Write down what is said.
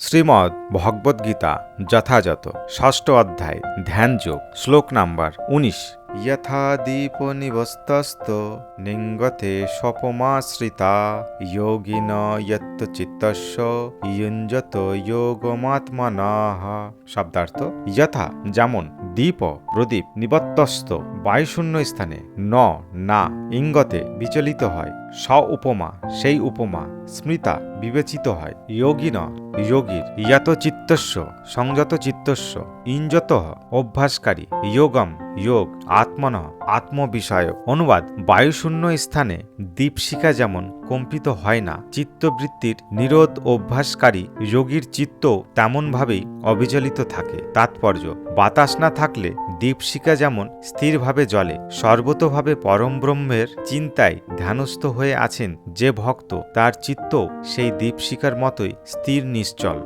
শ্রীমদ্ ভগবদ্গীতা যথাযথ ষষ্ঠ অধ্যায় ধ্যানযোগ শ্লোক নাম্বার ১৯ যথা দীপ নিবস্তস্ত নিঙ্গতে স্বপমাশ্রিতা যোগিন যত্ত চিত্তস্য ইয়ুঞ্জত যোগমাত্মনঃ। শব্দার্থ যথা যেমন দীপ প্রদীপ নিবত্তস্ত বায়ুশূন্য স্থানে না ইঙ্গতে বিচলিত হয়, স উপমা সেই উপমা স্মৃতা বিবেচিত হয়, যোগিন যোগীর, ইয়ত চিত্তস্য সংযত চিত্তস্য, ইঞ্জত অভ্যাসকারী, যোগম যোগ, আত্মনঃ আত্মবিষয়ক। অনুবাদ: বায়ুশূন্য স্থানে দীপশিখা যেমন কম্পিত হয় না, চিত্তবৃত্তির নিরোধ অভ্যাসকারী যোগীর চিত্ত তেমনভাবেই অবিচলিত থাকে। তাৎপর্য: বাতাস না থাকলে দীপশিখা যেমন স্থিরভাবে জ্বলে, সর্বতোভাবে পরম ব্রহ্মের চিন্তায় ধ্যানস্থ হয়ে আছেন যে ভক্ত, তার চিত্ত সেই দীপশিখার মতোই স্থির নিশ্চল।